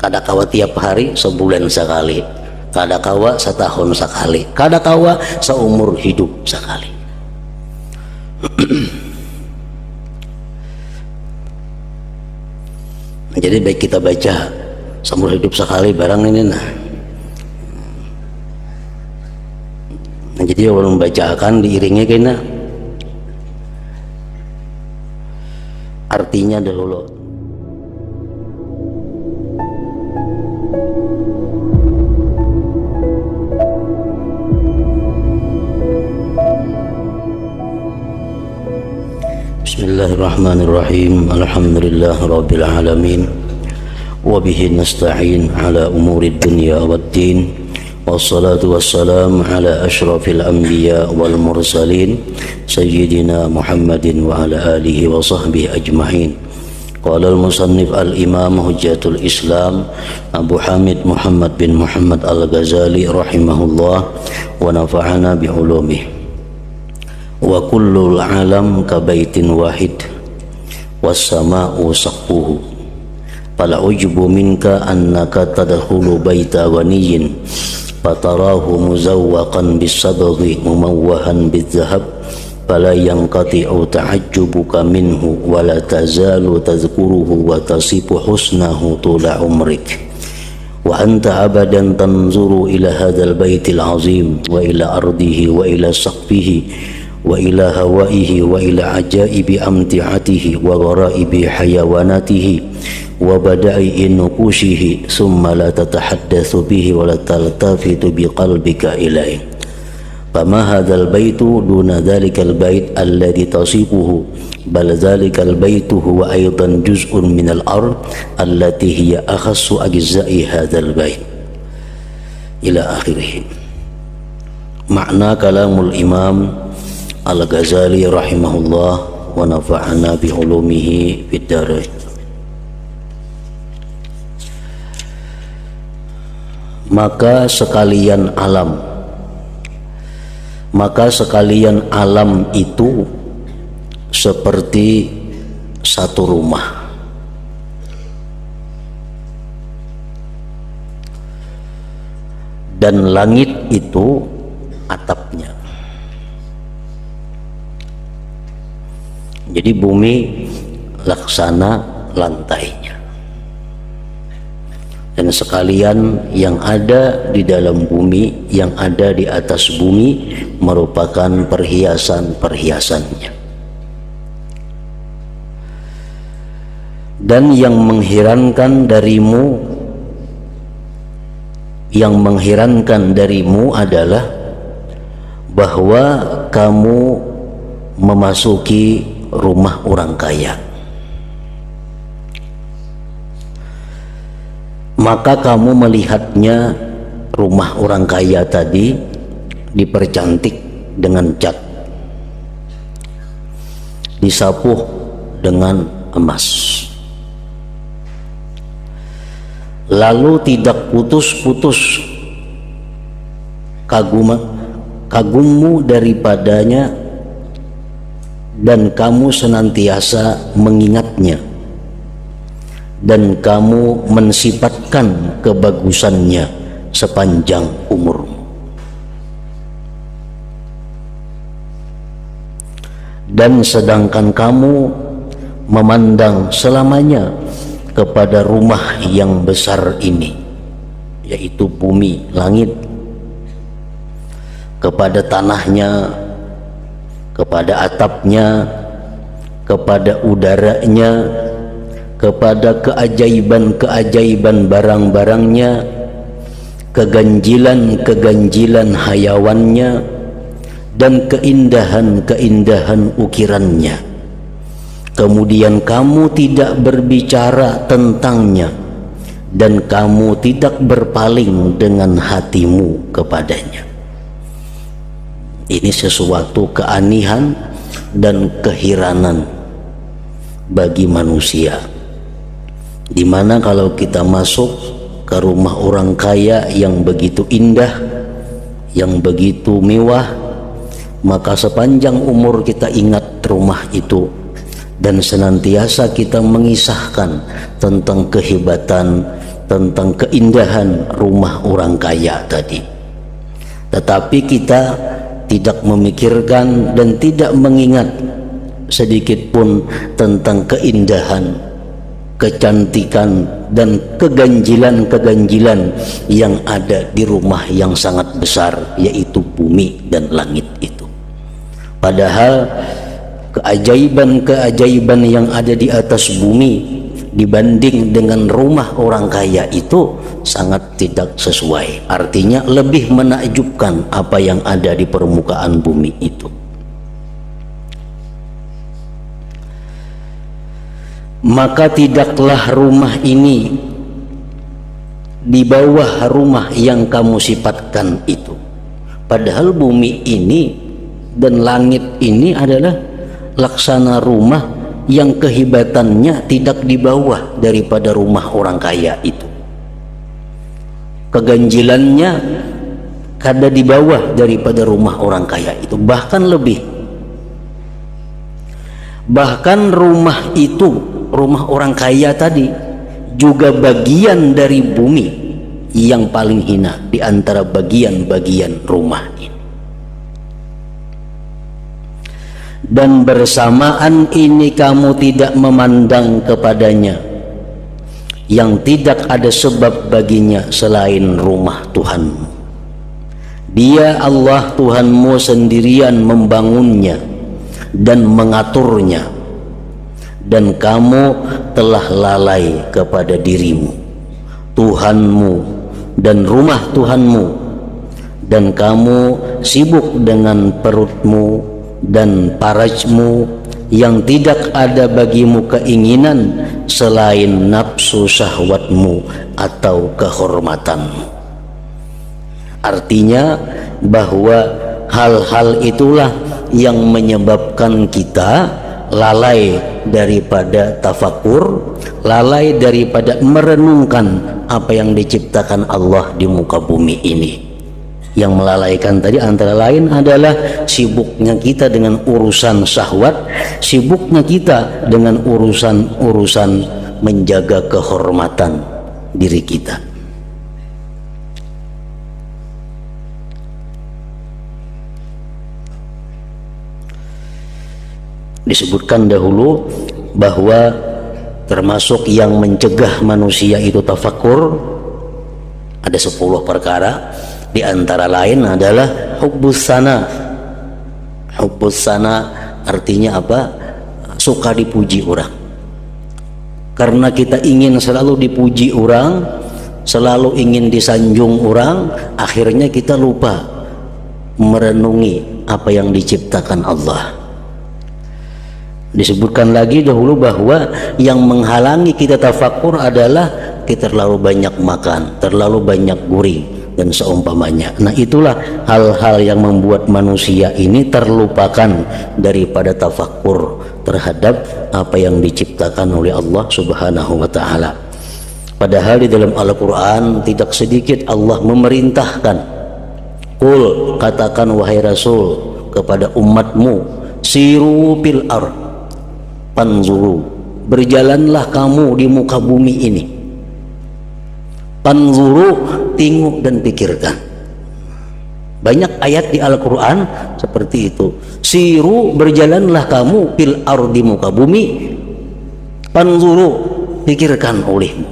Kadakawa tiap hari, sebulan sekali, kadakawa setahun sekali, kadakawa seumur hidup sekali. Jadi baik kita baca seumur hidup sekali barang ini nah. Jadi orang membacakan diiringi kena artinya dahulu. Bismillahirrahmanirrahim. Alhamdulillah rabbil alamin. Wa bihi nasta'in ala umurid dunya waddin. Wassalatu wassalamu ala asyrafil anbiya wal mursalin sayyidina Muhammadin wa ala alihi wa sahbihi ajma'in. Qala al-musannif al-imam hujjatul Islam Abu Hamid Muhammad bin Muhammad al-Ghazali rahimahullah wa nafa'ana bi ulumihi. Wa kullul alam ka baitin wahid was sama'u saqfuhu fala ujubu minka annaka tadkhulu baita ghaniyin fatarahu muzawwaqan bisadghi mumawwahan bidzahab fala yanqati'u ta'ajjubuka minhu wala tazalu tadhkuruhu wa tasifu husnahu tula umrik wa anta abadan tanzuru ila hadzal baitil azim wa ila ardihi wa ila saqfihi wa ila hawaihi wa ila ajaibi amti'atihi wa gharaibi hayawanatihi wa bada'i nuqushihi summa la tatahaddatsu bihi wa la taltafitu biqalbika ilaihi fama hadzal baitu duna dzalikal bait alladhi tasifuhu bal dzalikal baitu huwa aidan juz'un minal ard allati hiya akhassu ajza'i hadzal bait ila akhirih. Makna kalamul imam Al-Ghazali rahimahullah wa nafa'ana bi ulumihi fid dharain. Maka sekalian alam itu seperti satu rumah. Dan langit itu atapnya. Jadi bumi laksana lantainya. Dan sekalian yang ada di dalam bumi, yang ada di atas bumi merupakan perhiasan-perhiasannya. Dan yang mengherankan darimu adalah bahwa kamu memasuki rumah orang kaya. Maka kamu melihatnya rumah orang kaya tadi dipercantik dengan cat, disapuh dengan emas, lalu tidak putus-putus kagummu daripadanya, dan kamu senantiasa mengingatnya, dan kamu mensifatkan kebagusannya sepanjang umurmu. Dan sedangkan kamu memandang selamanya kepada rumah yang besar ini, yaitu bumi, langit, kepada tanahnya, kepada atapnya, kepada udaranya, kepada keajaiban-keajaiban barang-barangnya, keganjilan-keganjilan hayawannya, dan keindahan-keindahan ukirannya. Kemudian kamu tidak berbicara tentangnya, dan kamu tidak berpaling dengan hatimu kepadanya. Ini sesuatu keanihan dan keheranan bagi manusia, dimana kalau kita masuk ke rumah orang kaya yang begitu indah, yang begitu mewah, maka sepanjang umur kita ingat rumah itu, dan senantiasa kita mengisahkan tentang kehebatan, tentang keindahan rumah orang kaya tadi, tetapi kita tidak memikirkan dan tidak mengingat sedikit pun tentang keindahan, kecantikan dan keganjilan-keganjilan yang ada di rumah yang sangat besar, yaitu bumi dan langit itu. Padahal keajaiban-keajaiban yang ada di atas bumi dibanding dengan rumah orang kaya itu sangat tidak sesuai. Artinya lebih menakjubkan apa yang ada di permukaan bumi itu. Maka tidaklah rumah ini di bawah rumah yang kamu sifatkan itu. Padahal bumi ini dan langit ini adalah laksana rumah yang kehebatannya tidak di bawah daripada rumah orang kaya itu. Keganjilannya kada di bawah daripada rumah orang kaya itu, bahkan lebih. Bahkan rumah itu, rumah orang kaya tadi juga bagian dari bumi yang paling hina di antara bagian-bagian rumah ini. Dan bersamaan ini kamu tidak memandang kepadanya yang tidak ada sebab baginya selain rumah Tuhanmu. Dia Allah Tuhanmu sendirian membangunnya dan mengaturnya, dan kamu telah lalai kepada dirimu, Tuhanmu dan rumah Tuhanmu, dan kamu sibuk dengan perutmu dan parajmu yang tidak ada bagimu keinginan selain nafsu syahwatmu atau kehormatanmu. Artinya bahwa hal-hal itulah yang menyebabkan kita lalai daripada tafakur, lalai daripada merenungkan apa yang diciptakan Allah di muka bumi ini. Yang melalaikan tadi antara lain adalah sibuknya kita dengan urusan syahwat, sibuknya kita dengan urusan-urusan menjaga kehormatan diri kita. Disebutkan dahulu bahwa termasuk yang mencegah manusia itu tafakur ada 10 perkara. Di antara lain adalah hubbus sana. Hubbus sana artinya apa? Suka dipuji orang. Karena kita ingin selalu dipuji orang, selalu ingin disanjung orang, akhirnya kita lupa merenungi apa yang diciptakan Allah. Disebutkan lagi dahulu bahwa yang menghalangi kita tafakur adalah kita terlalu banyak makan, terlalu banyak gurih dan seumpamanya. Nah, itulah hal-hal yang membuat manusia ini terlupakan daripada tafakur terhadap apa yang diciptakan oleh Allah Subhanahu wa taala. Padahal di dalam Al-Qur'an tidak sedikit Allah memerintahkan, "Qul," katakan wahai Rasul kepada umatmu, "Siru fil ardh, panzuru," berjalanlah kamu di muka bumi ini. Panzuru, tengok dan pikirkan. Banyak ayat di Al-Quran seperti itu. Siru, berjalanlah kamu fil ardh, di muka bumi. Panzuru, pikirkan olehmu.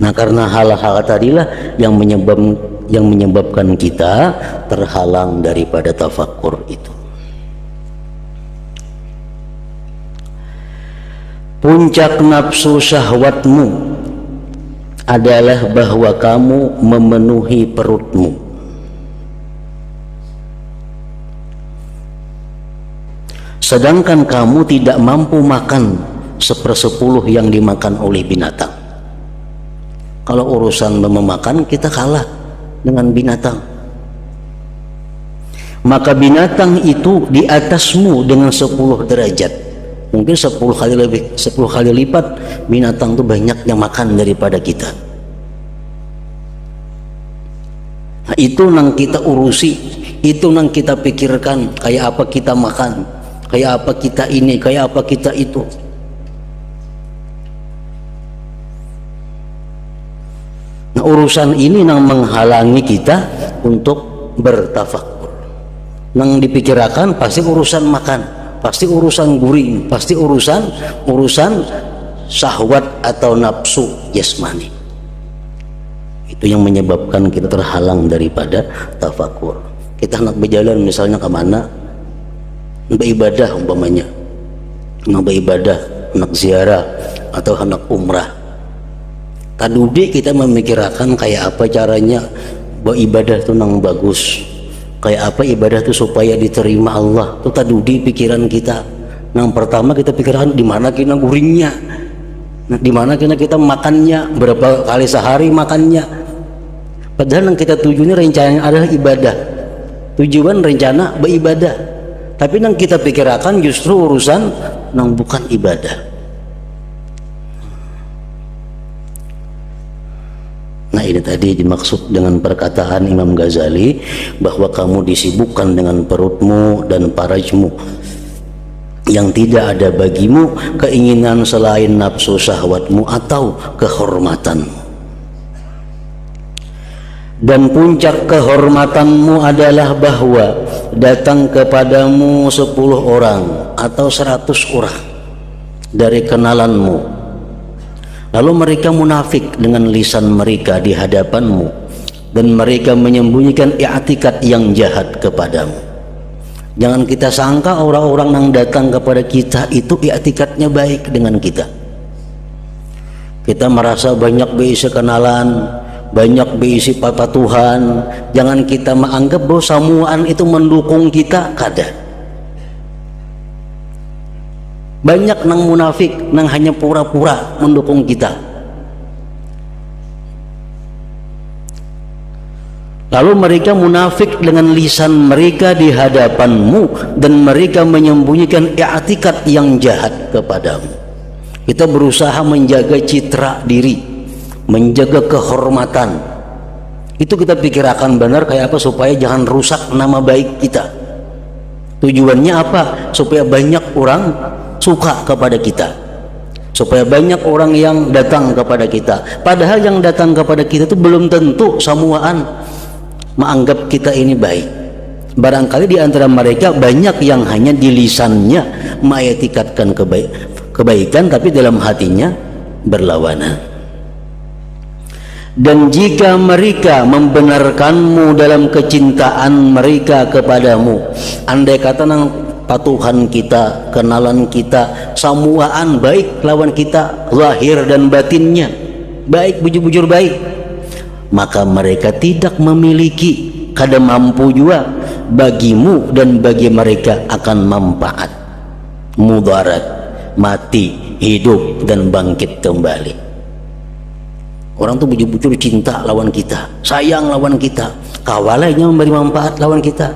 Nah, karena hal-hal tadilah yang menyebabkan kita terhalang daripada tafakur itu. Puncak nafsu syahwatmu adalah bahwa kamu memenuhi perutmu. Sedangkan kamu tidak mampu makan 1/10 yang dimakan oleh binatang. Kalau urusan memakan, kita kalah dengan binatang. Maka binatang itu di atasmu dengan 10 derajat. Mungkin 10 kali lebih, 10 kali lipat binatang itu banyak yang makan daripada kita. Nah, itu nang kita urusi, itu nang kita pikirkan, kayak apa kita makan, kayak apa kita ini, kayak apa kita itu. Nah, urusan ini yang menghalangi kita untuk bertafakur. Nang dipikirkan pasti urusan makan, pasti urusan guring, pasti urusan syahwat atau nafsu jasmani. Itu yang menyebabkan kita terhalang daripada tafakur. Kita hendak berjalan misalnya ke mana, beribadah umpamanya, hendak beribadah, hendak ziarah atau hendak umrah. Tadudi kita memikirkan kayak apa caranya beribadah itu nang bagus, kayak apa ibadah itu supaya diterima Allah. Itu tadudi pikiran kita. Nang pertama kita pikirkan di mana kita guringnya, di mana kita makannya, berapa kali sehari makannya. Padahal yang kita tujunya rencananya adalah ibadah, tujuan rencana beribadah, tapi yang kita pikirkan justru urusan yang bukan ibadah. Nah, ini tadi dimaksud dengan perkataan Imam Ghazali bahwa kamu disibukkan dengan perutmu dan farajmu, yang tidak ada bagimu keinginan selain nafsu syahwatmu atau kehormatanmu. Dan puncak kehormatanmu adalah bahwa datang kepadamu 10 orang atau 100 orang dari kenalanmu, lalu mereka munafik dengan lisan mereka di hadapanmu, dan mereka menyembunyikan i'tikad yang jahat kepadamu. Jangan kita sangka orang-orang yang datang kepada kita itu i'tikadnya baik dengan kita. Kita merasa banyak berisi kenalan, banyak berisi papa Tuhan. Jangan kita menganggap bahwa samuan itu mendukung kita, kada. Banyak nang munafik, nang hanya pura-pura mendukung kita. Lalu mereka munafik dengan lisan mereka di hadapanmu, dan mereka menyembunyikan i'tikad yang jahat kepadamu. Kita berusaha menjaga citra diri, menjaga kehormatan. Itu kita pikirkan benar kayak apa supaya jangan rusak nama baik kita. Tujuannya apa? Supaya banyak orang suka kepada kita, supaya banyak orang yang datang kepada kita. Padahal yang datang kepada kita itu belum tentu samuaan menganggap kita ini baik. Barangkali di antara mereka banyak yang hanya di lisannya mengiktikadkan kebaikan, tapi dalam hatinya berlawanan. Dan jika mereka membenarkanmu dalam kecintaan mereka kepadamu, andai kata nang patuhan kita, kenalan kita, samuaan baik lawan kita, zahir dan batinnya baik, bujur-bujur baik, maka mereka tidak memiliki, kada mampu juga bagimu dan bagi mereka akan manfaat, mudarat, mati, hidup dan bangkit kembali. Orang tuh bujur-bujur cinta lawan kita, sayang lawan kita, kawalanya memberi manfaat lawan kita,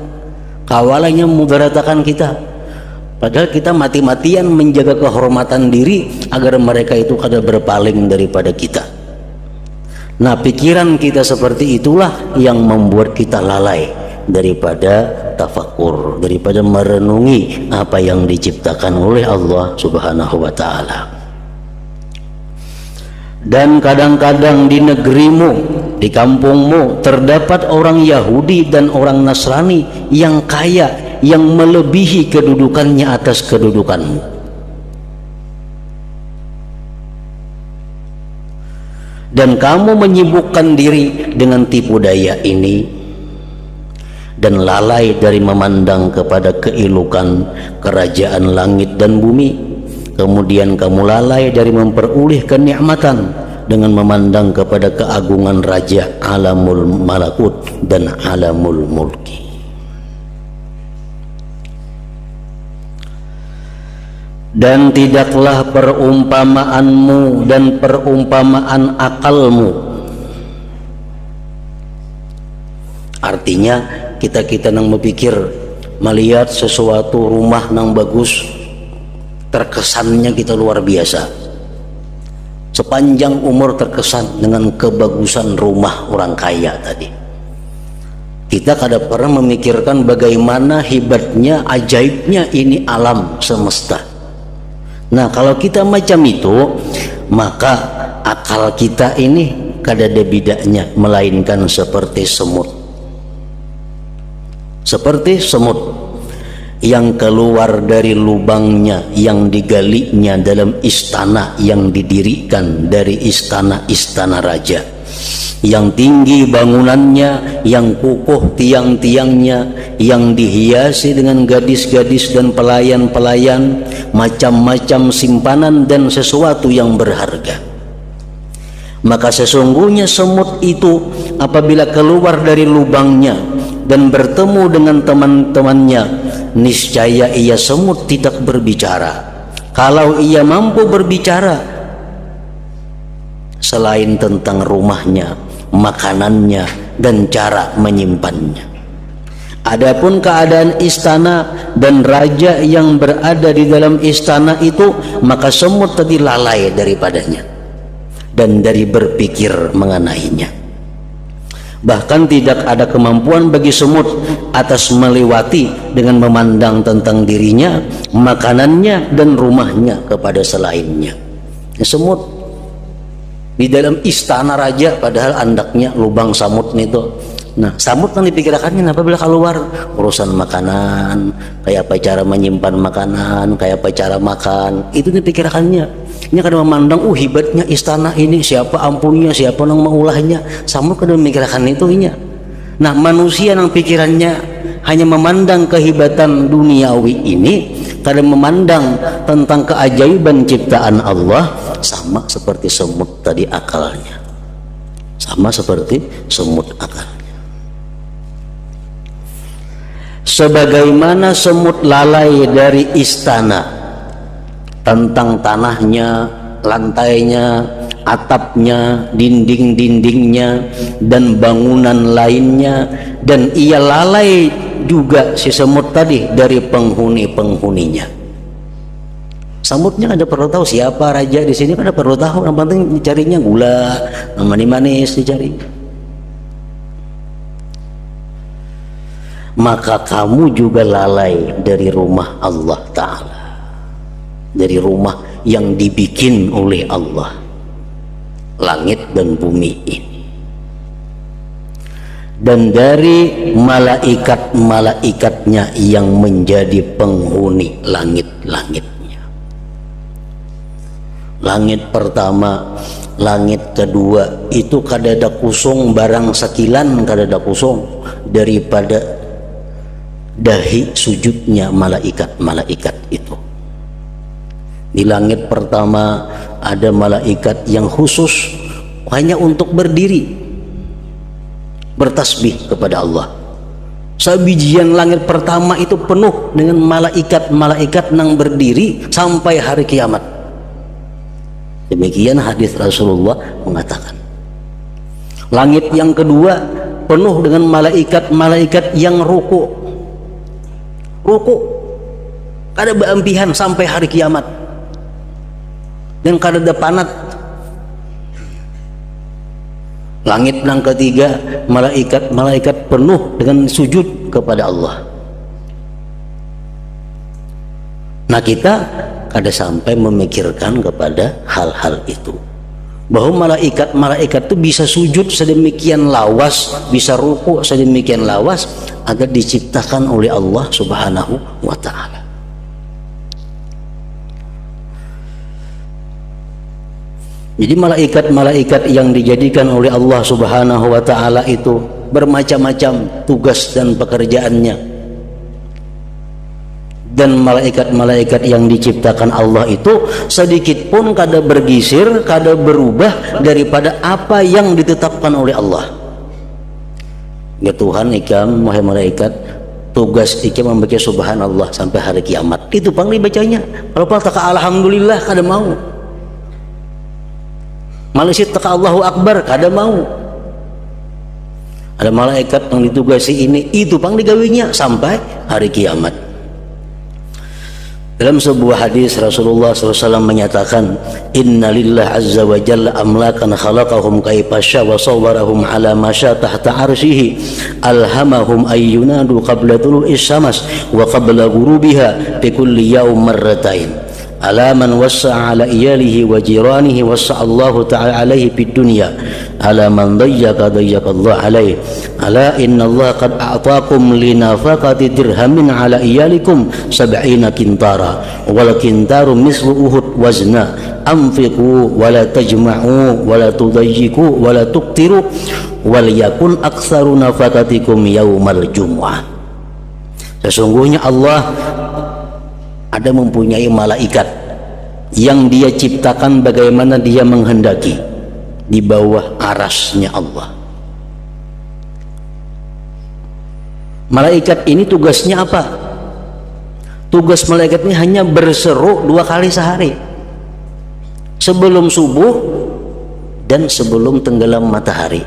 kawalanya mudaratakan kita. Padahal kita mati-matian menjaga kehormatan diri agar mereka itu kada berpaling daripada kita. Nah, pikiran kita seperti itulah yang membuat kita lalai daripada tafakur, daripada merenungi apa yang diciptakan oleh Allah Subhanahu wa ta'ala. Dan kadang-kadang di negerimu, di kampungmu terdapat orang Yahudi dan orang Nasrani yang kaya, yang melebihi kedudukannya atas kedudukanmu. Dan kamu menyibukkan diri dengan tipu daya ini dan lalai dari memandang kepada keelokan kerajaan langit dan bumi. Kemudian kamu lalai dari memperoleh kenikmatan dengan memandang kepada keagungan Raja alamul malakut dan alamul mulki. Dan tidaklah perumpamaanmu dan perumpamaan akalmu, artinya kita nang berpikir melihat sesuatu rumah nang bagus, terkesannya kita luar biasa. Sepanjang umur terkesan dengan kebagusan rumah orang kaya tadi. Kita kada pernah memikirkan bagaimana hebatnya, ajaibnya ini alam semesta. Nah, kalau kita macam itu, maka akal kita ini kadada bidaknya melainkan seperti semut. Seperti semut yang keluar dari lubangnya yang digalinya dalam istana yang didirikan dari istana-istana raja, yang tinggi bangunannya, yang kukuh tiang-tiangnya, yang dihiasi dengan gadis-gadis dan pelayan-pelayan, macam-macam simpanan dan sesuatu yang berharga. Maka sesungguhnya semut itu apabila keluar dari lubangnya dan bertemu dengan teman-temannya, niscaya ia semut tidak berbicara. Kalau ia mampu berbicara selain tentang rumahnya, makanannya, dan cara menyimpannya. Adapun keadaan istana dan raja yang berada di dalam istana itu, maka semut tadi lalai daripadanya dan dari berpikir mengenainya. Bahkan tidak ada kemampuan bagi semut atas melewati dengan memandang tentang dirinya, makanannya, dan rumahnya kepada selainnya. Semut di dalam istana raja, padahal andaknya lubang samut itu. Nah, samut kan dipikirkannya apabila keluar urusan makanan, kayak apa cara menyimpan makanan, kayak apa cara makan, itu dipikirkannya. Ini kadang memandang, hebatnya istana ini, siapa ampunya, siapa yang mengulahnya. Samut kadang memikirkan itu nya. Nah, manusia yang pikirannya hanya memandang kehebatan duniawi ini, kadang memandang tentang keajaiban ciptaan Allah, sama seperti semut tadi akalnya. Sama seperti semut akalnya. Sebagaimana semut lalai dari istana tentang tanahnya, lantainya, atapnya, dinding-dindingnya, dan bangunan lainnya, dan ia lalai juga si semut tadi dari penghuni-penghuninya. Semutnya ada perlu tahu siapa raja di sini, ada perlu tahu, yang penting dicarinya gula, manis dicari. Maka kamu juga lalai dari rumah Allah Ta'ala, dari rumah yang dibikin oleh Allah, langit dan bumi ini, dan dari malaikat-malaikatnya yang menjadi penghuni langit-langitnya. Langit pertama, langit kedua itu kadada kusung barang sekilan, kadada kusung daripada dahi sujudnya malaikat-malaikat itu. Di langit pertama ada malaikat yang khusus hanya untuk berdiri bertasbih kepada Allah. Sabijian langit pertama itu penuh dengan malaikat-malaikat yang berdiri sampai hari kiamat. Demikian hadis Rasulullah mengatakan. Langit yang kedua penuh dengan malaikat-malaikat yang ruku kada beampihan sampai hari kiamat, dan kada ada panat. Langit yang ketiga malaikat-malaikat penuh dengan sujud kepada Allah. Nah, kita kada sampai memikirkan kepada hal-hal itu, bahwa malaikat-malaikat itu bisa sujud sedemikian lawas, bisa ruku sedemikian lawas, agar diciptakan oleh Allah Subhanahu wa Ta'ala. Jadi malaikat-malaikat yang dijadikan oleh Allah Subhanahu wa Ta'ala itu bermacam-macam tugas dan pekerjaannya. Dan malaikat-malaikat yang diciptakan Allah itu sedikit pun kada bergisir, kada berubah daripada apa yang ditetapkan oleh Allah. Ya Tuhan, ikam wahai malaikat, tugas ikam membaca subhanallah sampai hari kiamat. Itu pang dibacanya. Kalau tak alhamdulillah kada mau. Malaikat tak Allahu Akbar kada mau. Ada malaikat yang ditugasi ini, itu pang digawinya sampai hari kiamat. Dalam sebuah hadis Rasulullah SAW menyatakan, Inna lillah azza wa jalla amlakan khalaqahum kaipasya wa sawwarahum ala masya tahta arsyihi alhamahum ayyunadu qabla tulu'is syamas wa qabla gurubiha fi kulli yaum marratain. ala man wassa'a ala iyalihi wa jiranihi wassa'a Allahu ta'ala alaihi fid dunya ala man dayyaqa Allah alaihi ala inna Allah qad a'taakum li nafaqati dirhamin ala iyalikum 70 kintara wal kintaru mislu Uhud wazna anfiqu wa la tajma'u wa la tudayyiqu wa la tuqtiru wal yakun aktsaru nafaqatikum yaumal jumu'ah. Sesungguhnya Allah ada mempunyai malaikat yang dia ciptakan bagaimana dia menghendaki di bawah arasnya Allah. Malaikat ini tugasnya apa? Tugas malaikat ini hanya berseru 2 kali sehari, sebelum subuh dan sebelum tenggelam matahari.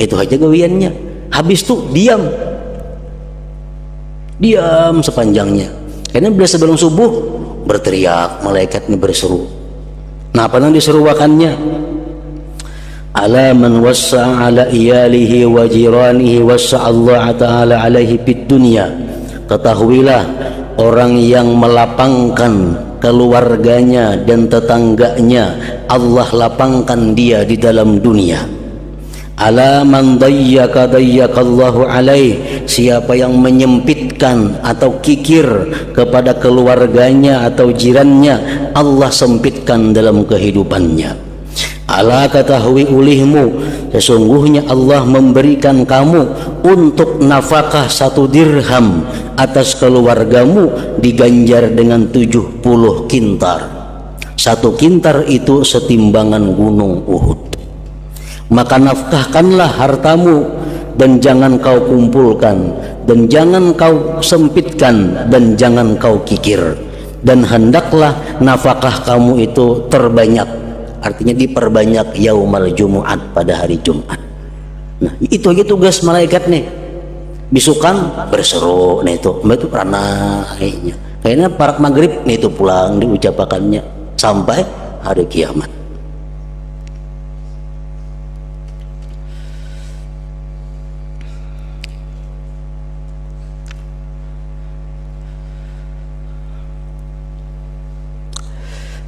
Itu aja gawiannya. Habis itu diam sepanjangnya. Karena bila sebelum subuh berteriak, malaikat ini berseru. Nah, apa yang diseruakannya? Ala man wassa'a ala iyalihi wa jiranihi wassa'a Allah ta'ala alaihi fid dunya. Ketahuilah, orang yang melapangkan keluarganya dan tetangganya, Allah lapangkan dia di dalam dunia. Ala man dayyaqa Allahu alaih, siapa yang menyempitkan atau kikir kepada keluarganya atau jirannya, Allah sempitkan dalam kehidupannya. Ala ketahui ulihmu, sesungguhnya Allah memberikan kamu untuk nafkah 1 dirham atas keluargamu diganjar dengan 70 kintar. 1 kintar itu setimbangan gunung Uhud. Maka nafkahkanlah hartamu dan jangan kau kumpulkan dan jangan kau sempitkan dan jangan kau kikir, dan hendaklah nafkah kamu itu terbanyak, artinya diperbanyak yaumal jumu'at, pada hari Jumat. Nah, itu aja tugas malaikat nih. Bisukan berseru, nah itu ranahnya kayaknya parak maghrib nih itu pulang diucapakannya sampai hari kiamat.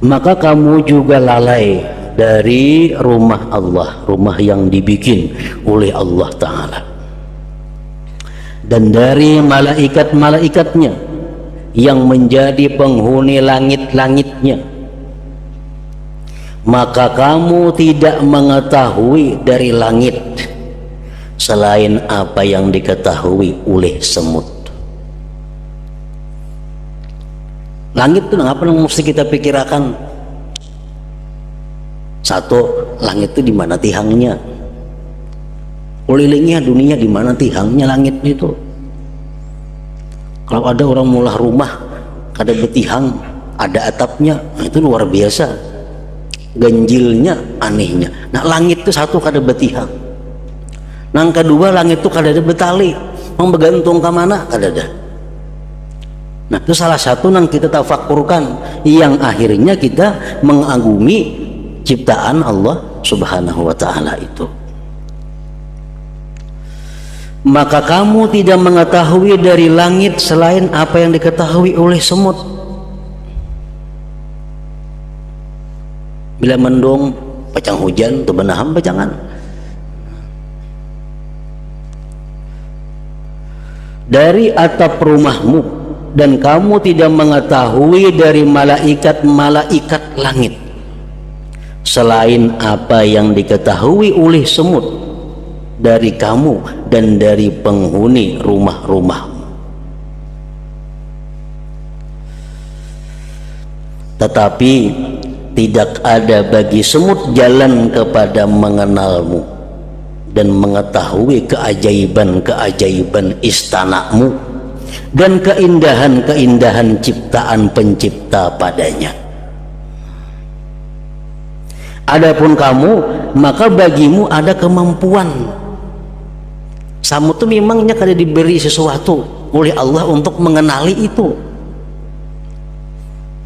Maka kamu juga lalai dari rumah Allah, rumah yang dibikin oleh Allah Ta'ala, dan dari malaikat-malaikatnya yang menjadi penghuni langit-langitnya. Maka kamu tidak mengetahui dari langit selain apa yang diketahui oleh semut. Langit itu apa yang mesti kita pikirkan? Satu, langit itu di mana tihangnya? Kelilingnya dunia di mana tihangnya langit itu? Kalau ada orang mulah rumah, ada betihang, ada atapnya, nah itu luar biasa. Ganjilnya, anehnya. Nah, langit itu satu kada betihang. Nah, kedua, langit itu kada ada betali. Mau bergantung ke mana? Kada ada. Nah, itu salah satu yang kita tafakurkan, yang akhirnya kita mengagumi ciptaan Allah Subhanahu wa Ta'ala itu. Maka kamu tidak mengetahui dari langit selain apa yang diketahui oleh semut. Bila mendung, pacang hujan, tu benaham pacangan. Dari atap rumahmu, dan kamu tidak mengetahui dari malaikat-malaikat langit selain apa yang diketahui oleh semut dari kamu dan dari penghuni rumah-rumahmu. Tetapi tidak ada bagi semut jalan kepada mengenalmu dan mengetahui keajaiban-keajaiban istanamu dan keindahan-keindahan ciptaan pencipta padanya. Adapun kamu, maka bagimu ada kemampuan. Samut itu memangnya kada diberi sesuatu oleh Allah untuk mengenali itu.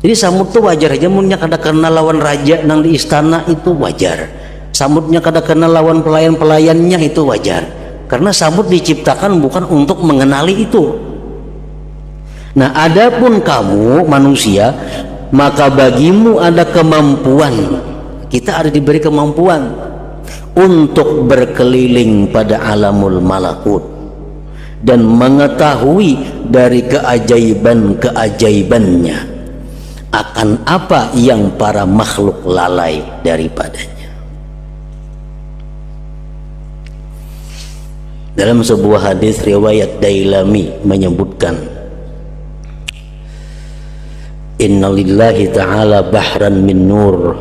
Jadi samut itu wajar aja, munnya kada kenal lawan raja nang di istana itu wajar. Samutnya kada kenal lawan pelayan-pelayannya itu wajar. Karena samut diciptakan bukan untuk mengenali itu. Nah, adapun kamu manusia, maka bagimu ada kemampuan, kita ada diberi kemampuan untuk berkeliling pada alamul malakut dan mengetahui dari keajaiban-keajaibannya, akan apa yang para makhluk lalai daripadanya. Dalam sebuah hadis riwayat Dailami menyebutkan, inna lillahi ta'ala bahran min nur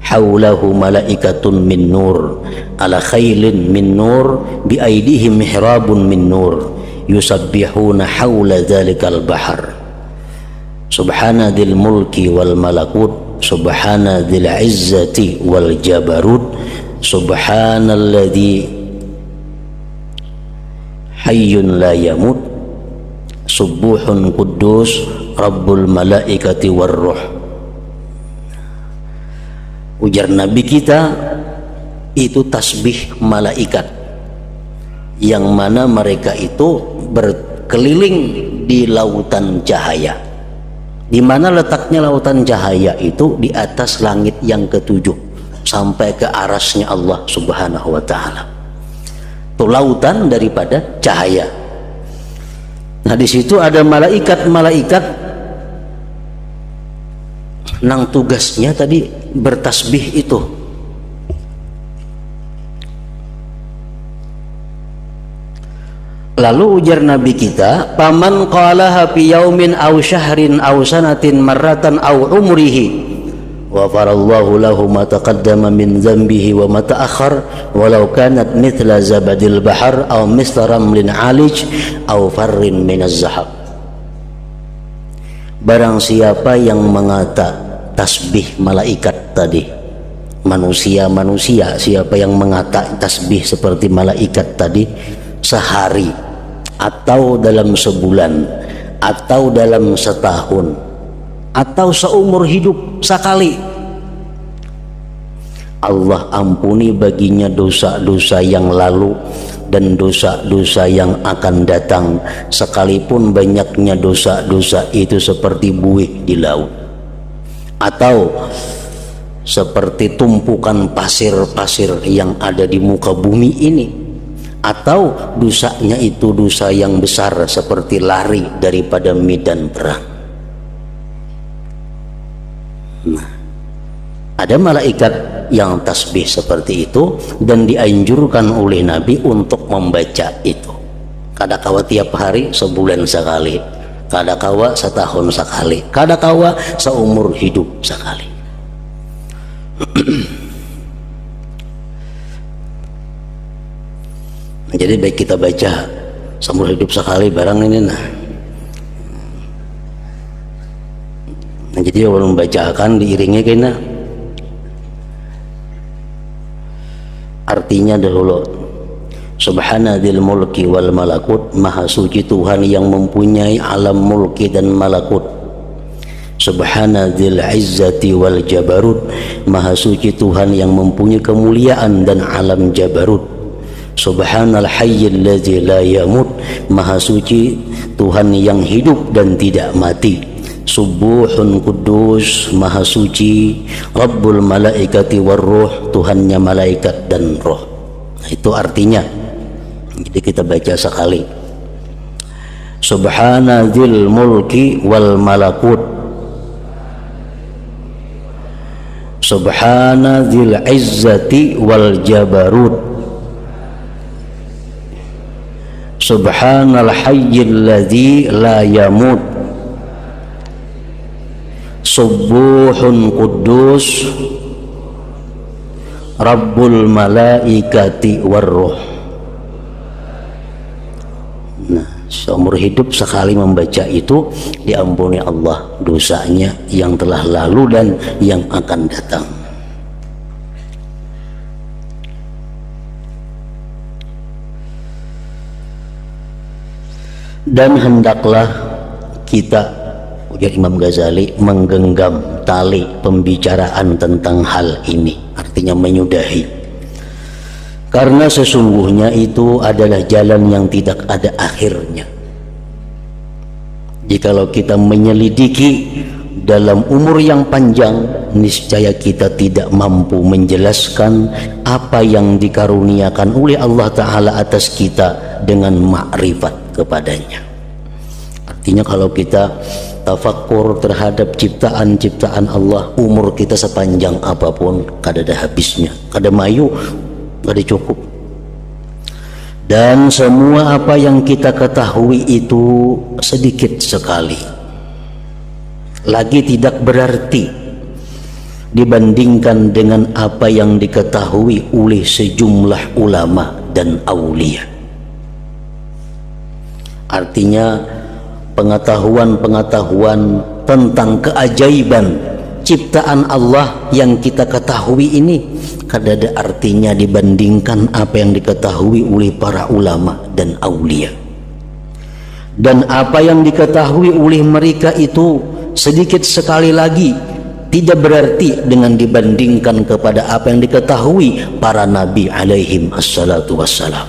hawlahu malaikatun min nur ala khailin min nur bi aidihim mihrabun min nur yusabbihuna hawla dhalikal bahar subhana dzil mulki wal malakut subhana dzil izzati wal jabarut subhanalladzi hayyun la yamut subuhun kudus rabbul malaikati warruh. Ujar Nabi kita, itu tasbih malaikat yang mana mereka itu berkeliling di lautan cahaya. Di mana letaknya lautan cahaya itu? Di atas langit yang ketujuh sampai ke arasnya Allah Subhanahu wa ta'ala. Itu lautan daripada cahaya. Nah, di situ ada malaikat-malaikat nang tugasnya tadi bertasbih itu. Lalu ujar Nabi kita, paman qalaha fi yaumin aw syahrin aw sanatin marratan aw umrihi wafarallahu lahu ma taqaddama min dhanbihi wa ma ta'akhkhar walau kanat mithla zabadil bahar aw misla ramlin alij aw farrin minaz zahab. Barang siapa yang mengata tasbih malaikat tadi, manusia siapa yang mengata tasbih seperti malaikat tadi sehari atau dalam sebulan atau dalam setahun atau seumur hidup sekali, Allah ampuni baginya dosa-dosa yang lalu dan dosa-dosa yang akan datang, sekalipun banyaknya dosa-dosa itu seperti buih di laut atau seperti tumpukan pasir-pasir yang ada di muka bumi ini, atau dosanya itu dosa yang besar seperti lari daripada medan perang. Nah, ada malaikat yang tasbih seperti itu dan dianjurkan oleh Nabi untuk membaca itu. Kadakawa tiap hari, sebulan sekali, kadakawa setahun sekali, kadakawa seumur hidup sekali. Jadi baik kita baca seumur hidup sekali barang ini nah. Jadi orang membacakan diiringi kena artinya dahulu, subhanadzil mulki wal malakut, maha suci Tuhan yang mempunyai alam mulki dan malakut. Subhanadzil izzati wal jabarut, maha suci Tuhan yang mempunyai kemuliaan dan alam jabarut. Subhanal hayyil ladzi la yamut, maha suci Tuhan yang hidup dan tidak mati. Subuhun kudus, maha suci Rabbul malaikati warruh, Tuhannya malaikat dan roh. Nah, itu artinya. Jadi kita baca sekali, subhanadzil mulki wal malakut, subhanadzil izzati wal jabarut, subhanal hayyil ladzi la yamut, subuhun kudus Rabbul malaikati warruh. Nah, seumur hidup sekali membaca itu diampuni Allah dosanya yang telah lalu dan yang akan datang. Dan hendaklah kita, ujar Imam Ghazali, menggenggam tali pembicaraan tentang hal ini, artinya menyudahi. Karena sesungguhnya itu adalah jalan yang tidak ada akhirnya. Jikalau kita menyelidiki dalam umur yang panjang, niscaya kita tidak mampu menjelaskan apa yang dikaruniakan oleh Allah Ta'ala atas kita dengan ma'rifat kepadanya. Artinya kalau kita tafakkur terhadap ciptaan-ciptaan Allah, umur kita sepanjang apapun kada ada habisnya, kada mayu, kada cukup. Dan semua apa yang kita ketahui itu sedikit sekali, lagi tidak berarti dibandingkan dengan apa yang diketahui oleh sejumlah ulama dan aulia. Artinya pengetahuan-pengetahuan tentang keajaiban ciptaan Allah yang kita ketahui ini kada ada artinya dibandingkan apa yang diketahui oleh para ulama dan aulia. Dan apa yang diketahui oleh mereka itu sedikit sekali lagi tidak berarti dengan dibandingkan kepada apa yang diketahui para nabi alaihim assalatu wassalam.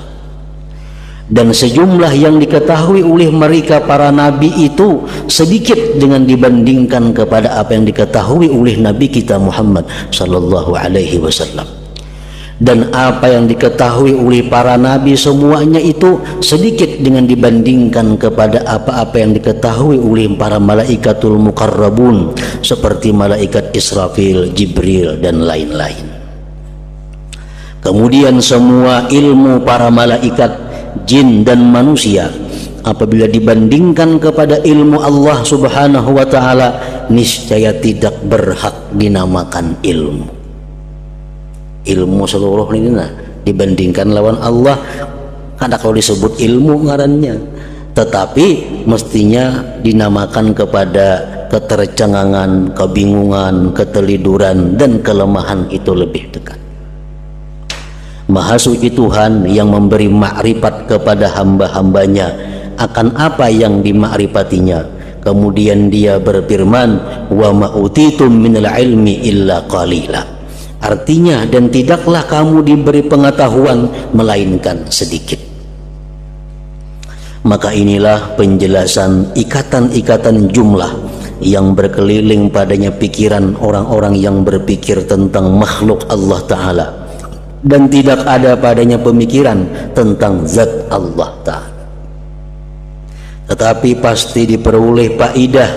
Dan sejumlah yang diketahui oleh mereka para nabi itu sedikit dengan dibandingkan kepada apa yang diketahui oleh nabi kita Muhammad sallallahu alaihi wasallam. Dan apa yang diketahui oleh para nabi semuanya itu sedikit dengan dibandingkan kepada apa-apa yang diketahui oleh para malaikatul muqarrabun seperti malaikat Israfil, Jibril dan lain-lain. Kemudian semua ilmu para malaikat, jin dan manusia apabila dibandingkan kepada ilmu Allah Subhanahu wa taala, niscaya tidak berhak dinamakan ilmu. Ilmu seluruh ini dibandingkan lawan Allah, karena kalau disebut ilmu ngarannya, tetapi mestinya dinamakan kepada ketercengangan, kebingungan, keteliduran dan kelemahan itu lebih dekat. Maha suci Tuhan yang memberi makrifat kepada hamba-hambanya akan apa yang dimakrifatinya. Kemudian dia berfirman, wa ma'utitum minal ilmi illa qalila. Artinya, dan tidaklah kamu diberi pengetahuan melainkan sedikit. Maka inilah penjelasan ikatan-ikatan jumlah yang berkeliling padanya pikiran orang-orang yang berpikir tentang makhluk Allah Ta'ala, dan tidak ada padanya pemikiran tentang zat Allah Ta'ala. Tetapi pasti diperoleh faidah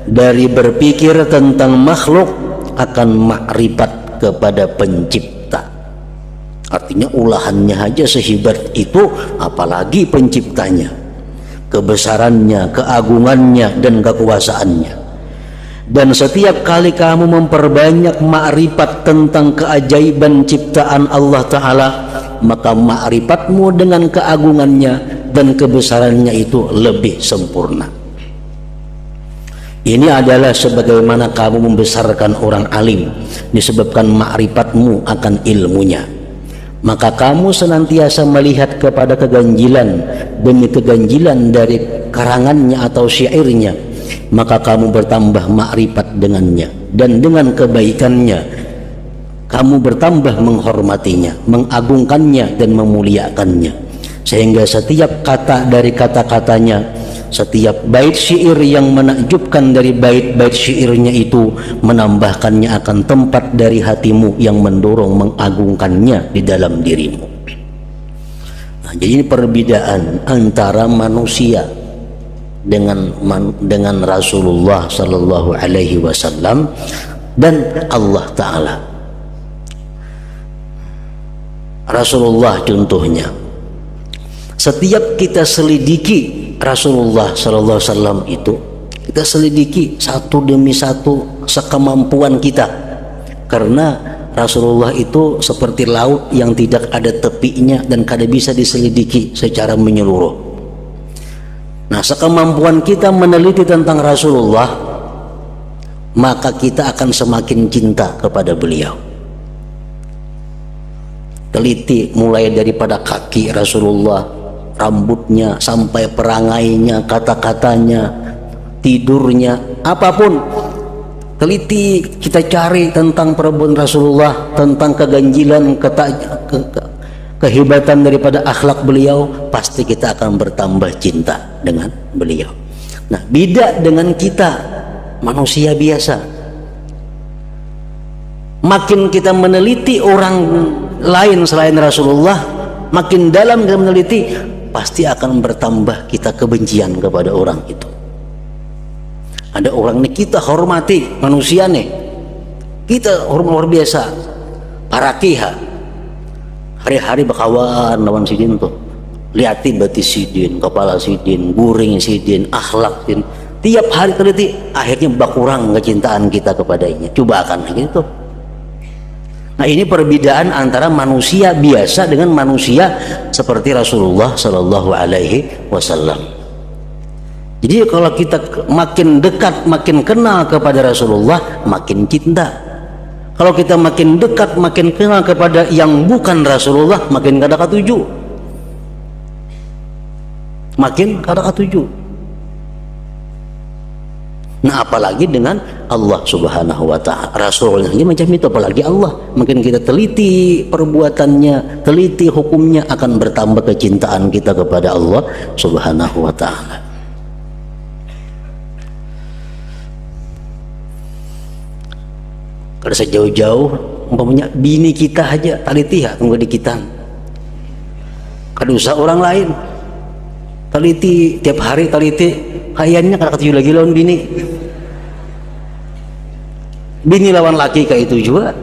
dari berpikir tentang makhluk akan makrifat kepada pencipta. Artinya ulahannya aja sehebat itu, apalagi penciptanya, kebesarannya, keagungannya dan kekuasaannya. Dan setiap kali kamu memperbanyak makrifat tentang keajaiban ciptaan Allah Ta'ala, maka makrifatmu dengan keagungannya dan kebesarannya itu lebih sempurna. Ini adalah sebagaimana kamu membesarkan orang alim disebabkan makrifatmu akan ilmunya. Maka kamu senantiasa melihat kepada keganjilan demi keganjilan dari karangannya atau syairnya, maka kamu bertambah makrifat dengannya, dan dengan kebaikannya kamu bertambah menghormatinya, mengagungkannya dan memuliakannya, sehingga setiap kata dari kata-katanya, setiap bait syair yang menakjubkan dari bait-bait syairnya itu menambahkannya akan tempat dari hatimu yang mendorong mengagungkannya di dalam dirimu. Nah, jadi ini perbedaan antara manusia dengan Rasulullah Sallallahu Alaihi Wasallam dan Allah Ta'ala. Rasulullah contohnya, setiap kita selidiki Rasulullah Sallallahu Alaihi Wasallam itu, kita selidiki satu demi satu sekemampuan kita, karena Rasulullah itu seperti laut yang tidak ada tepinya dan kada bisa diselidiki secara menyeluruh. Nah, sekemampuan kita meneliti tentang Rasulullah, maka kita akan semakin cinta kepada beliau. Teliti mulai daripada kaki Rasulullah, rambutnya sampai perangainya, kata-katanya, tidurnya, apapun. Teliti kita cari tentang perbuatan Rasulullah, tentang keganjilan, kehebatan daripada akhlak beliau, pasti kita akan bertambah cinta dengan beliau. Nah, beda dengan kita manusia biasa. Makin kita meneliti orang lain selain Rasulullah, makin dalam kita meneliti, pasti akan bertambah kita kebencian kepada orang itu. Ada orang nih kita hormati, manusia nih kita hormat luar biasa, para kiha hari-hari bakawan lawan sidin tuh, liati batis sidin, kepala sidin, guring sidin, akhlak sidin, tiap hari teliti, akhirnya berkurang kecintaan kita kepadanya. Coba akan gitu. Nah, ini perbedaan antara manusia biasa dengan manusia seperti Rasulullah Shallallahu Alaihi Wasallam. Jadi kalau kita makin dekat, makin kenal kepada Rasulullah, makin cinta. Kalau kita makin dekat, makin kenal kepada yang bukan Rasulullah, makin kada ketujuh. Makin kada ketujuh. Nah, apalagi dengan Allah Subhanahu wa ta'ala, Rasulnya macam itu, apalagi Allah. Makin kita teliti perbuatannya, teliti hukumnya, akan bertambah kecintaan kita kepada Allah Subhanahu wa ta'ala. Kalau sejauh-jauh umpamanya bini kita aja teliti ya tunggu di kita. Kada usah orang lain. Teliti tiap hari, teliti kayaknya kada ketujuh lagi lawan bini. Bini lawan laki kayak itu juga.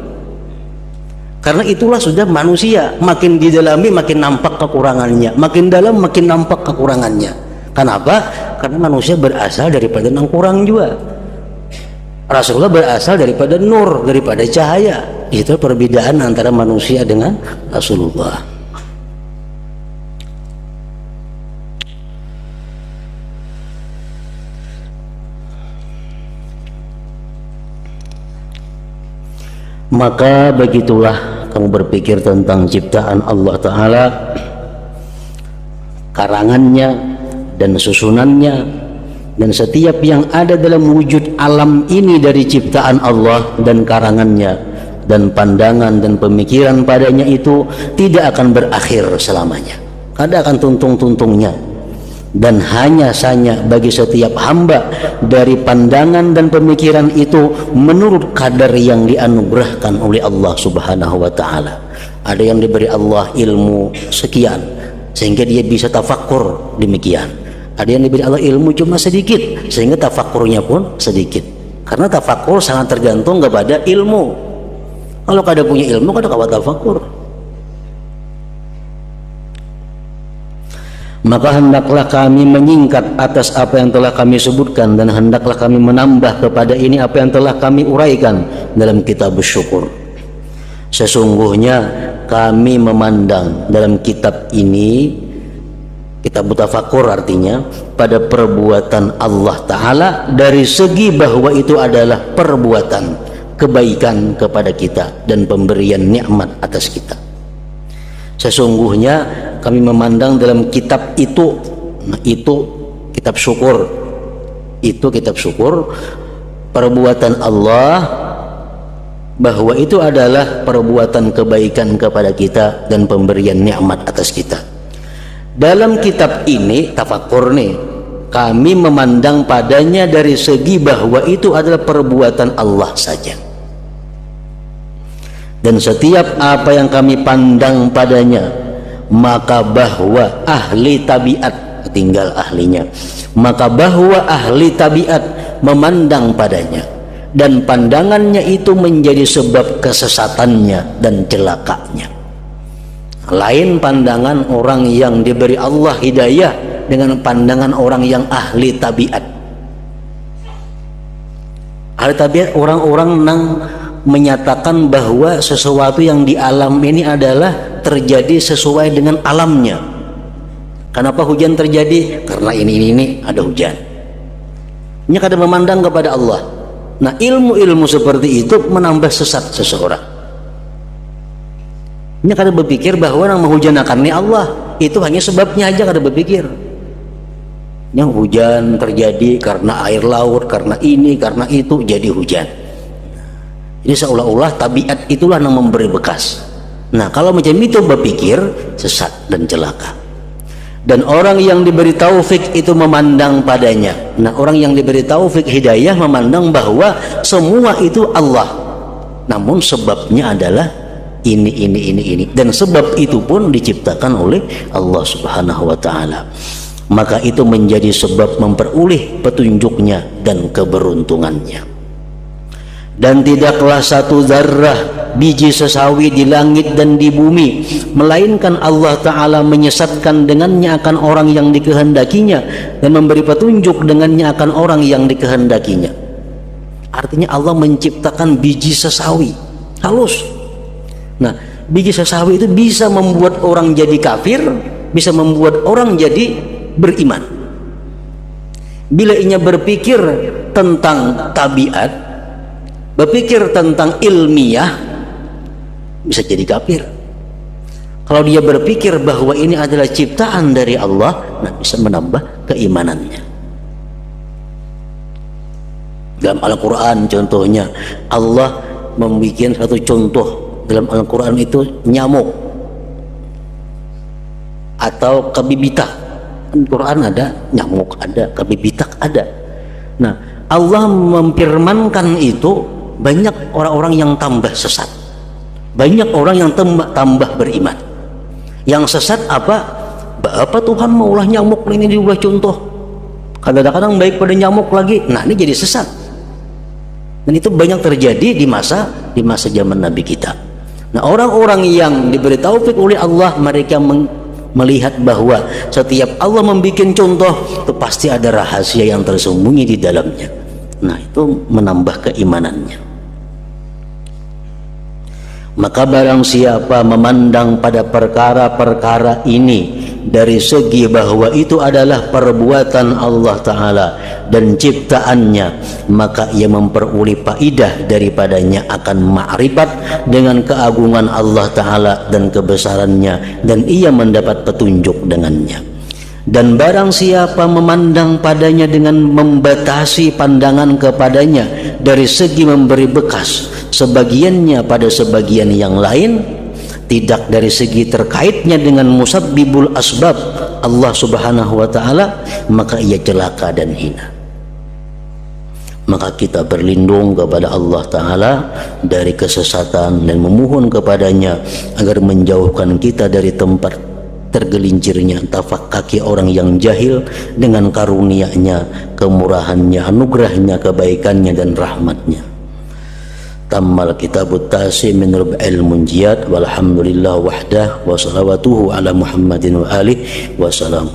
Karena itulah sudah manusia, makin didalami makin nampak kekurangannya, makin dalam makin nampak kekurangannya. Kenapa? Karena manusia berasal daripada yang kurang juga. Rasulullah berasal daripada nur, daripada cahaya. Itu perbedaan antara manusia dengan Rasulullah. Maka begitulah kamu berpikir tentang ciptaan Allah Ta'ala, karangannya dan susunannya, dan setiap yang ada dalam wujud alam ini dari ciptaan Allah dan karangannya dan pandangan dan pemikiran padanya itu tidak akan berakhir selamanya. Kada akan tuntung-tuntungnya. Dan hanya saja bagi setiap hamba dari pandangan dan pemikiran itu menurut kadar yang dianugerahkan oleh Allah Subhanahu wa ta'ala. Ada yang diberi Allah ilmu sekian sehingga dia bisa tafakkur demikian. Ada yang diberi Allah ilmu cuma sedikit sehingga tafakkurnya pun sedikit. Karena tafakkur sangat tergantung kepada ilmu. Kalau kada punya ilmu kada kawa tafakkur. Maka hendaklah kami menyingkat atas apa yang telah kami sebutkan, dan hendaklah kami menambah kepada ini apa yang telah kami uraikan dalam kitab syukur. Sesungguhnya kami memandang dalam kitab ini, kitab tafakur artinya, pada perbuatan Allah Ta'ala dari segi bahwa itu adalah perbuatan kebaikan kepada kita dan pemberian nikmat atas kita. Sesungguhnya kami memandang dalam kitab itu, nah itu kitab syukur, itu kitab syukur, perbuatan Allah bahwa itu adalah perbuatan kebaikan kepada kita dan pemberian nikmat atas kita. Dalam kitab ini tafakur nih, kami memandang padanya dari segi bahwa itu adalah perbuatan Allah saja. Dan setiap apa yang kami pandang padanya, maka bahwa ahli tabiat, tinggal ahlinya, maka bahwa ahli tabiat memandang padanya dan pandangannya itu menjadi sebab kesesatannya dan celakanya. Lain pandangan orang yang diberi Allah hidayah dengan pandangan orang yang ahli tabiat. Ahli tabiat orang-orang yang menyatakan bahwa sesuatu yang di alam ini adalah terjadi sesuai dengan alamnya. Kenapa hujan terjadi? Karena ini ada hujan. Ini kada memandang kepada Allah. Nah, ilmu-ilmu seperti itu menambah sesat seseorang. Ini kada berpikir bahwa yang menghujanakan ini Allah, itu hanya sebabnya aja kada berpikir. Yang hujan terjadi karena air laut, karena ini, karena itu jadi hujan. Jadi seolah-olah tabiat itulah yang memberi bekas. Nah, kalau macam itu berpikir, sesat dan celaka. Dan orang yang diberi taufik itu memandang padanya. Nah, orang yang diberi taufik hidayah memandang bahwa semua itu Allah, namun sebabnya adalah ini. Dan sebab itu pun diciptakan oleh Allah Subhanahu wa ta'ala. Maka itu menjadi sebab memperoleh petunjuknya dan keberuntungannya. Dan tidaklah satu zarrah biji sesawi di langit dan di bumi, melainkan Allah Ta'ala menyesatkan dengannya akan orang yang dikehendakinya, dan memberi petunjuk dengannya akan orang yang dikehendakinya. Artinya Allah menciptakan biji sesawi halus. Nah, biji sesawi itu bisa membuat orang jadi kafir, bisa membuat orang jadi beriman. Bila ia berpikir tentang tabiat, berpikir tentang ilmiah, bisa jadi kafir. Kalau dia berpikir bahwa ini adalah ciptaan dari Allah, nah bisa menambah keimanannya. Dalam Al-Quran contohnya, Allah membuat satu contoh dalam Al-Quran itu nyamuk atau kebibitak. Al-Quran ada nyamuk, ada kebibitak, ada. Nah, Allah memfirmankan itu, banyak orang-orang yang tambah sesat, banyak orang yang tambah beriman. Yang sesat apa Tuhan maulah nyamuk ini diulah contoh, kadang-kadang baik pada nyamuk lagi. Nah, ini jadi sesat. Dan itu banyak terjadi di masa zaman Nabi kita. Nah, orang-orang yang diberi taufik oleh Allah, mereka melihat bahwa setiap Allah membuat contoh itu pasti ada rahasia yang tersembunyi di dalamnya. Nah, itu menambah keimanannya. Maka barang siapa memandang pada perkara-perkara ini dari segi bahwa itu adalah perbuatan Allah Ta'ala dan ciptaannya, maka ia memperoleh faidah daripadanya akan ma'rifat dengan keagungan Allah Ta'ala dan kebesarannya, dan ia mendapat petunjuk dengannya. Dan barang siapa memandang padanya dengan membatasi pandangan kepadanya dari segi memberi bekas sebagiannya pada sebagian yang lain, tidak dari segi terkaitnya dengan musabbibul asbab Allah Subhanahu wa ta'ala, maka ia celaka dan hina. Maka kita berlindung kepada Allah Ta'ala dari kesesatan dan memohon kepadanya agar menjauhkan kita dari tempat tergelincirnya tapak kaki orang yang jahil dengan karunia-Nya, kemurahannya, anugerahnya, kebaikannya dan rahmatnya. Tammal kitabut tasi min rub'il munjiyat walhamdulillah wahdah wa salawatuhu ala Muhammadin wa alihi wa salam.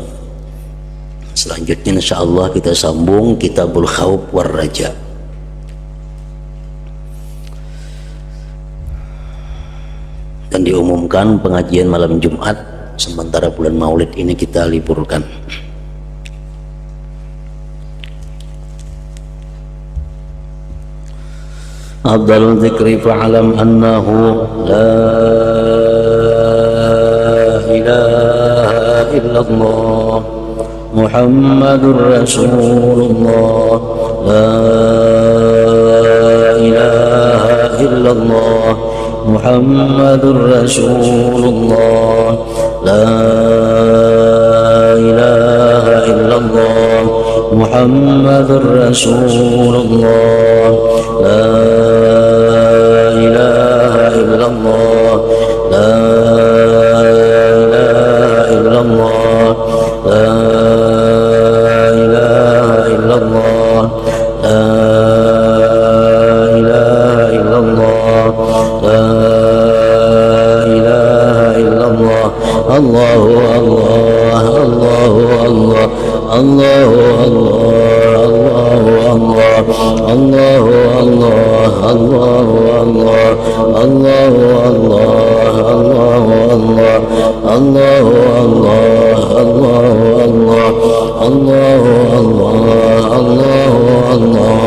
Selanjutnya insyaallah kita sambung kitabul khawf war raja. Dan diumumkan pengajian malam Jumat sementara bulan Maulid ini kita liburkan. Afdalul dzikri fa'alam annahu la ilaha illallah Muhammadur Rasulullah, la ilaha illallah Muhammadur Rasulullah, la ilaha illallah Muhammadur Rasulullah, la ilaha illallah, la ilaha illallah, la ilaha illallah, la ilaha illallah, la ilaha illallah. Allahu Allah, Allahu Allah, Allahu Allah, Allahu Allah, Allahu Allah, Allahu Allah, Allahu Allah, Allahu Allah, Allahu Allah, Allahu Allah, Allahu Allah.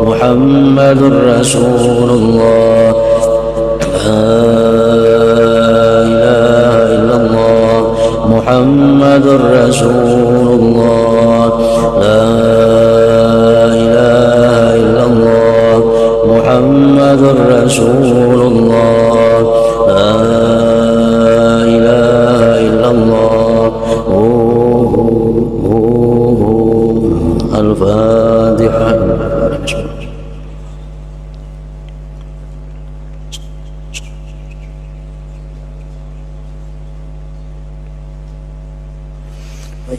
Muhammadur Rasulullah, la ilaha illallah Muhammadur Rasulullah, la ilaha illallah Muhammadur Rasulullah.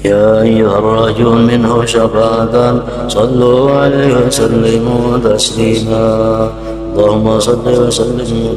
يا أيها الراجون منه شفاعة صلوا عليه وسلموا تسليما اللهم صل وسلم